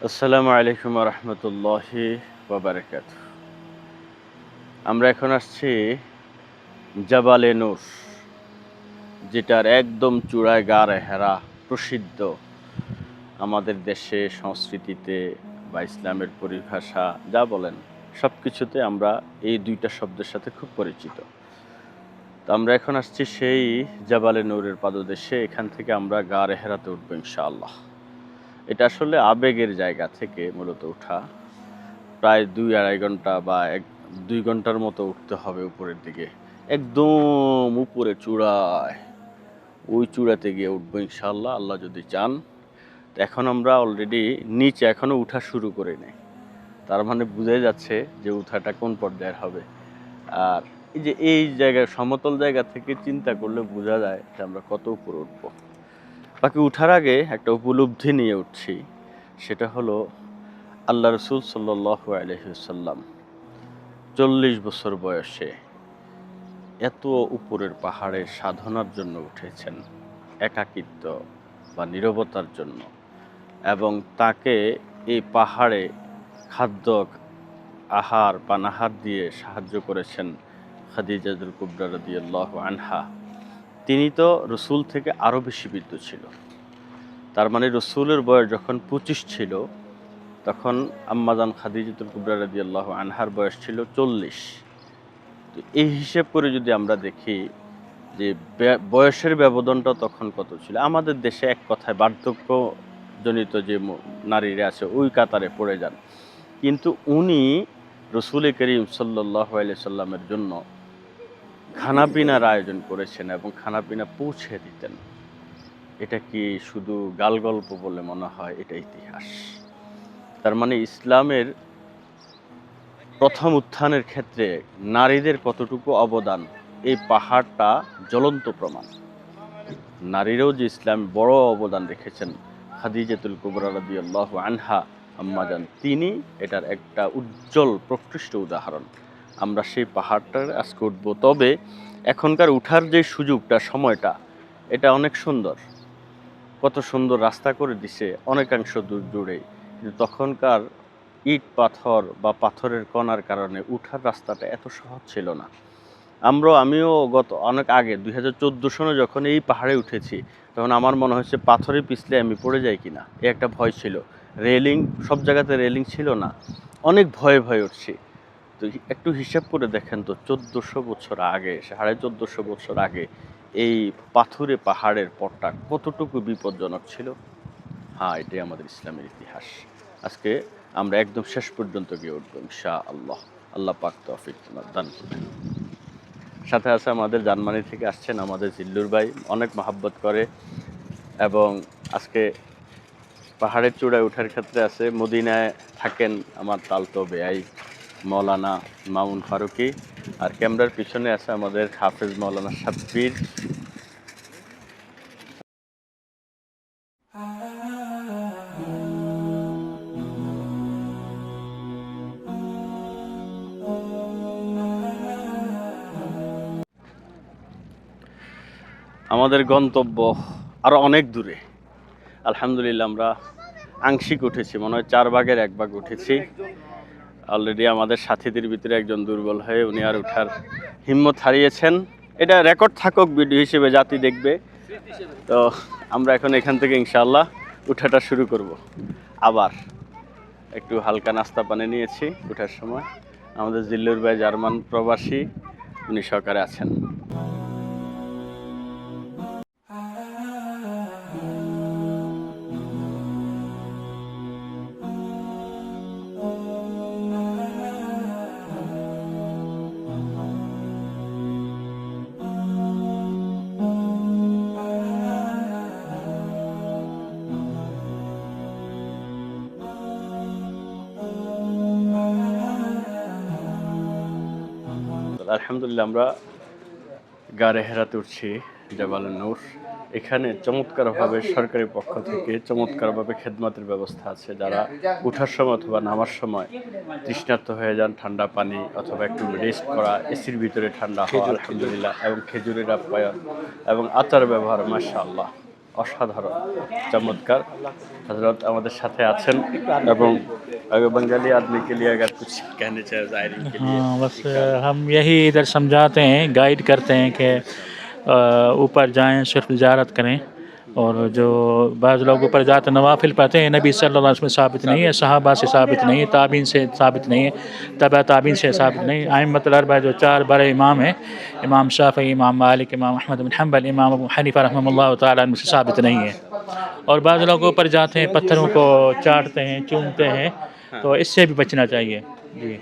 আসসালামু আলাইকুম রহমতুল্লাহি ওয়াবারাকাতুহু। আমরা এখন আসছি জাবালে নূর, যেটার একদম চূড়ায় গাড়ে হেরা প্রসিদ্ধ আমাদের দেশে, সংস্কৃতিতে বা ইসলামের পরিভাষা যা বলেন সব কিছুতে আমরা এই দুইটা শব্দের সাথে খুব পরিচিত। তো আমরা এখন আসছি সেই জাবালে নূরের পাদদেশে। এখান থেকে আমরা গাড়ে হেরাতে উঠবো ইনশাআল্লাহ। এটা আসলে আবেগের জায়গা থেকে মূলত ওঠা, প্রায় ২-২.৫ ঘন্টা বা ১-২ ঘন্টার মতো উঠতে হবে উপরের দিকে, একদম উপরে চূড়ায়। ওই চূড়াতে গিয়ে উঠবো ইনশাআল্লাহ, আল্লাহ যদি চান। তো এখন আমরা অলরেডি নিচে এখনো উঠা শুরু করে নাই, তার মানে বোঝাই যাচ্ছে যে উঠাটা কোন পর্যায়ের হবে। আর এই যে এই জায়গায় সমতল জায়গা থেকে চিন্তা করলে বোঝা যায় যে আমরা কত উপরে উঠবো। বাকি উঠার আগে একটা উপলব্ধি নিয়ে উঠছি, সেটা হলো আল্লাহ রসুল সাল্লাল্লাহু আলাইহি ওয়াসাল্লাম ৪০ বছর বয়সে এত উপরের পাহাড়ে সাধনার জন্য উঠেছেন, একাকিত্ব বা নীরবতার জন্য। এবং তাকে এই পাহাড়ে খাদ্য, আহার পানাহার দিয়ে সাহায্য করেছেন খাদিজাতুল কুবরা রাদিয়াল্লাহু আনহা। তিনি তো রসুল থেকে আরও বেশি বৃদ্ধ ছিল। তার মানে রসুলের বয়স যখন ২৫ ছিল, তখন আম্মাজান খাদিজাতুল কুবরা রাদিয়াল্লাহু আনহার বয়স ছিল ৪০। তো এই হিসেব করে যদি আমরা দেখি যে বয়সের ব্যবধানটা তখন কত ছিল। আমাদের দেশে এক কথায় বার্ধক্যজনিত যে নারীরা আছে ওই কাতারে পড়ে যান, কিন্তু উনি রসুল করিম সাল্লাল্লাহু আলাইহি সাল্লামের জন্য খানাপিনার আয়োজন করেছেন এবং খানাপিনা পৌঁছে দিতেন। এটা কি শুধু গালগল্প বলে মনে হয়? এটা ইতিহাস। তার মানে ইসলামের প্রথম উত্থানের ক্ষেত্রে নারীদের কতটুকু অবদান, এই পাহাড়টা জ্বলন্ত প্রমাণ। নারীরাও যে ইসলাম বড় অবদান রেখেছেন, খাদিজাতুল কুবরা রাদিয়াল্লাহু আনহা আম্মাজান, তিনি এটার একটা উজ্জ্বল প্রকৃষ্ট উদাহরণ। আমরা সেই পাহাড়টার আজকে উঠব। তবে এখনকার উঠার যে সুযোগটা, সময়টা, এটা অনেক সুন্দর। কত সুন্দর রাস্তা করে দিছে অনেকাংশ দূর জুড়েই, কিন্তু তখনকার ইট পাথর বা পাথরের কণার কারণে উঠার রাস্তাটা এত সহজ ছিল না। আমিও গত অনেক আগে ২০১৪ সনে যখন এই পাহাড়ে উঠেছি, তখন আমার মনে হচ্ছে পাথরে পিছলে আমি পড়ে যাই কিনা, এ একটা ভয় ছিল। রেলিং, সব জায়গাতে রেলিং ছিল না, অনেক ভয়ে ভয়ে উঠছি। তো একটু হিসাব করে দেখেন তো, ১৪০০ বছর আগে, ১৪৫০ বছর আগে এই পাথুরে পাহাড়ের পথটা কতটুকু বিপজ্জনক ছিল। হ্যাঁ, এটাই আমাদের ইসলামের ইতিহাস। আজকে আমরা একদম শেষ পর্যন্ত গিয়ে উঠবো ইনশাআল্লাহ। আল্লাহ পাক তৌফিক দান করবেন। সাথে আছে আমাদের জার্মানি থেকে আসছেন আমাদের জিল্লুর ভাই, অনেক মহাব্বত করে। এবং আজকে পাহাড়ের চূড়ায় ওঠার ক্ষেত্রে আছে, মদিনায় থাকেন আমার তালতো বেয়াই মৌলানা মামুন ফারুকি। আর ক্যামেরার পিছনে আছে আমাদের হাফেজ মৌলানা সাব্বির। আমাদের গন্তব্য আরও অনেক দূরে। আলহামদুলিল্লাহ আমরা আংশিক উঠেছি, মনে হয় 4 ভাগের 1 ভাগ উঠেছি। অলরেডি আমাদের সাথীদের ভিতরে একজন দুর্বল হয়ে উনি আর উঠার হিম্মত হারিয়েছেন। এটা রেকর্ড থাকুক ভিডিও হিসেবে, জাতি দেখবে। তো আমরা এখন এখান থেকে ইনশাআল্লাহ উঠাটা শুরু করব। আবার একটু হালকা নাস্তা পানি নিয়েছি উঠার সময়। আমাদের জিল্লুর ভাই জার্মান প্রবাসী, উনি সহকারে আছেন। আলহামদুলিল্লাহ আমরা গাড়ে হেরাতে উঠছি জাবালে নূর। এখানে চমৎকারভাবে সরকারি পক্ষ থেকে চমৎকারভাবে খেদমতের ব্যবস্থা আছে। যারা উঠার সময় অথবা নামার সময় তৃষ্ণার্ত হয়ে যান, ঠান্ডা পানি অথবা একটু রেস্ট করা, এসির ভিতরে ঠান্ডা হওয়া, আলহামদুলিল্লাহ, এবং খেজুরের আপ্যায়ন এবং আচার ব্যবহার, মাশাআল্লাহ। অসাধারণ, চমৎকার। হযরত আমাদের সাথে আছেন এবং बंगाली आदमी के लिए अगर कुछ कहना चाहे ज़ायरीन के लिए। हाँ, बस हम यही इधर समझाते हैं, गाइड करते हैं कि ऊपर जाएं, सिर्फ ज़ियारत करें। और जो बाज़ लोग ऊपर जाते नवाफिल पढ़ते हैं, नबी सल्लल्लाहु अलैहि वसल्लम से साबित नहीं है, सहाबा से साबित नहीं है, ताबीन से साबित नहीं है, तबा ताबीन से साबित नहीं है। अइम्मतुल अरबा जो 4 बड़े इमाम हैं, इमाम शाफ़िई, इमाम मालिक, इमाम अहमद बिन हम्बल, इमाम अबू हनीफा रहमतुल्लाह तआला इनसे साबित नहीं है। और बाज़ लोग ऊपर जाते हैं, पत्थरों को चाटते हैं, चूमते हैं, तो इससे भी बचना चाहिए जी।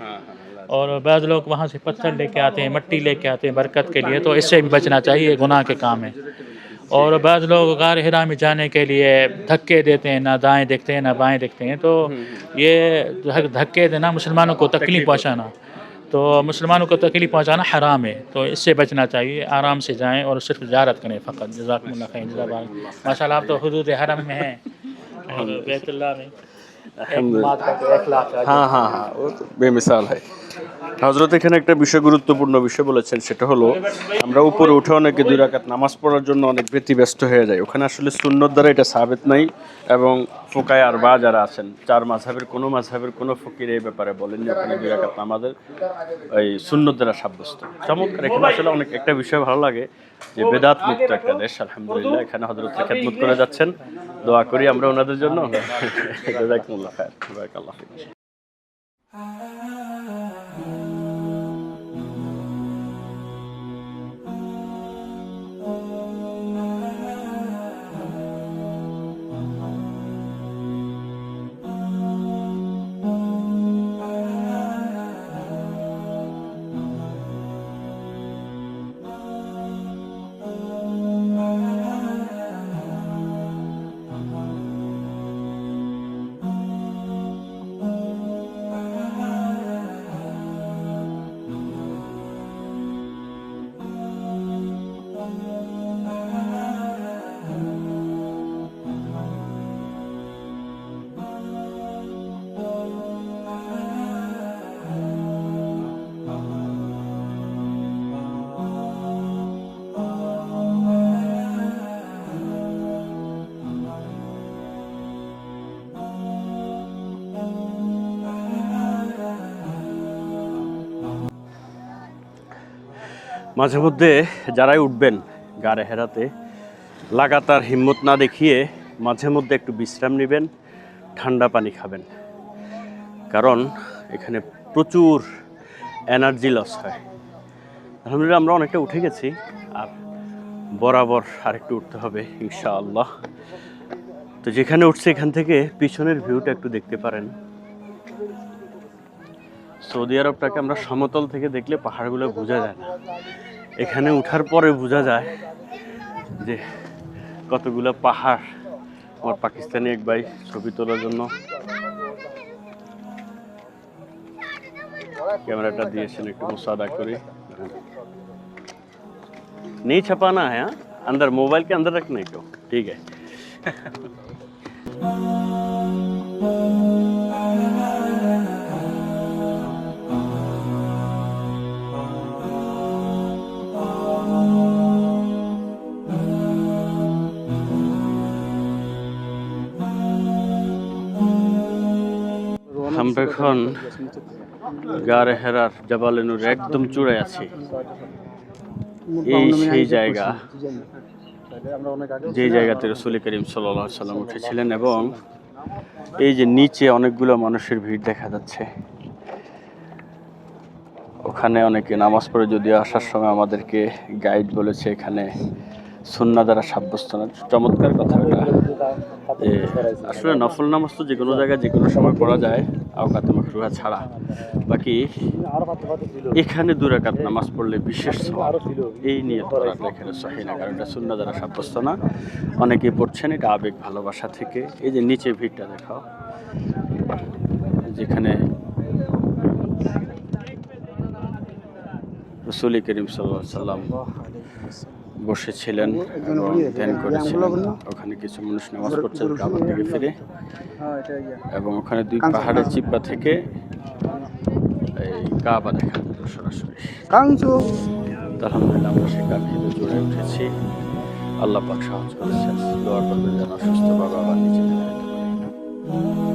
और बाज़ लोग वहाँ से पत्थर लेके आते हैं, मट्टी लेके आते हैं बरकत के लिए, तो इससे भी बचना चाहिए, गुनाह के काम है। और बाज़ लोग गार हिरा में जाने के लिए धक्के देते हैं, ना दाएं देखते हैं ना बाएं देखते हैं, तो ये धक्के देना, मुसलमानों को तकलीफ़ पहुँचाना, तो मुसलमानों को तकलीफ़ पहुँचाना हराम है, तो इससे बचना चाहिए। आराम से जाएं और सिर्फ ज़ियारत करें फ़कत। जज़ाकुमुल्लाह खैर, जज़ाक माशाल्लाह। आप तो हुदूद हरम में हैं और बैतुल्लाह में हाँ हाँ हाँ, वो तो बेमिसाल है। হযরত এখানে একটা বিষয়, গুরুত্বপূর্ণ বিষয় বলেছেন, সেটা হলো আমরা উপরে উঠে অনেকে 2 রাকাত নামাজ পড়ার জন্য অনেক ব্যতিব্যস্ত হয়ে যায়। ওখানে আসলে সুন্নত দ্বারা এটা সাবিত নাই এবং ফুকায়ে আরবা যারা আছেন, 4 মাযহাবের কোনো ফকির এই ব্যাপারে বলেননি ওখানে 2 রাকাত নামাজের এই সুন্নত দ্বারা সাব্যস্ত। চমৎকার। এখানে আসলে অনেক একটা বিষয় ভালো লাগে যে বেদাত মুক্ত একটা দেশ, আলহামদুলিল্লাহ। এখানে হযরতের খেদমত করে যাচ্ছেন, দোয়া করি আমরা ওনাদের জন্য। জাযাকুমুল্লাহ খায়র, বারাকাল্লাহ ফিক। মাঝে মধ্যে যারাই উঠবেন গাড়ে হেরাতে, লাগাতার হিম্মত না দেখিয়ে মাঝে মধ্যে একটু বিশ্রাম নেবেন, ঠান্ডা পানি খাবেন, কারণ এখানে প্রচুর এনার্জি লস হয়। আলহামদুলিল্লাহ আমরা অনেকটা উঠে গেছি, আর বরাবর আরেকটু উঠতে হবে ইনশাআল্লাহ। তো যেখানে উঠছে এখান থেকে পিছনের ভিউটা একটু দেখতে পারেন। সৌদি আরবটাকে আমরা সমতল থেকে দেখলে পাহাড়গুলো বোঝা যায় না, এখানে উঠার পরে বোঝা যায় যে কতগুলো পাহাড়। আমার পাকিস্তানি এক ভাই ছবি তোলার জন্য कैमराটা দিয়েছেন, একটু মুসাদা করি। नहीं छपाना है, हाँ अंदर मोबाइल के अंदर रखने को, ठीक है। আমরা এখন গারে হেরার জাবালে নূর একদম চূড়ায় আছি। এই সেই জায়গা যে জায়গাতে রাসূল করিম সাল্লাল্লাহু আলাইহি ওয়াসাল্লাম উঠেছিলেন, এবং এই যে নিচে অনেকগুলো মানুষের ভিড় দেখা যাচ্ছে। ওখানে অনেকে নামাজ পড়ে, যদিও আসার সময় আমাদেরকে গাইড বলেছে এখানে সুন্নাহ দ্বারা সাব্যস্ত না। চমৎকার কথা এটা, যে আসলে নফল নামাজ তো যে কোনো জায়গায় যে কোনো সময় পড়া যায়, আওকাতে মাকরুহা ছাড়া। বাকি এখানে 2 রাকাত নামাজ পড়লে বিশেষ সওয়াব, এই নিয়ে করাটা এখানে সহিহ না, কারণ এটা সুন্নাহ দ্বারা সাব্যস্ত না। অনেকে পড়ছেন এটা আবেগ ভালোবাসা থেকে। এই যে নিচে ভিড়টা দেখাও, যেখানে রাসূল করিম সাল্লাল্লাহু আলাইহি ওয়াসাল্লাম বসেছিলেন এবং ধ্যান করেছিলেন। ওখানে কিছু মানুষ নামাজ পড়ছে কাবা থেকে ফিরে, এবং ওখানে 2 পাহাড়ের চিপা থেকে এই কাবা দেখা যায় সরাসরি। আলহামদুলিল্লাহ আমরা সেখানে জুড়ে উঠেছি। আল্লাহ পাক সাহায্য করেছেন। দোয়া করবেন যেন সুস্থভাবে আবার নিচে নেমে যেতে পারি।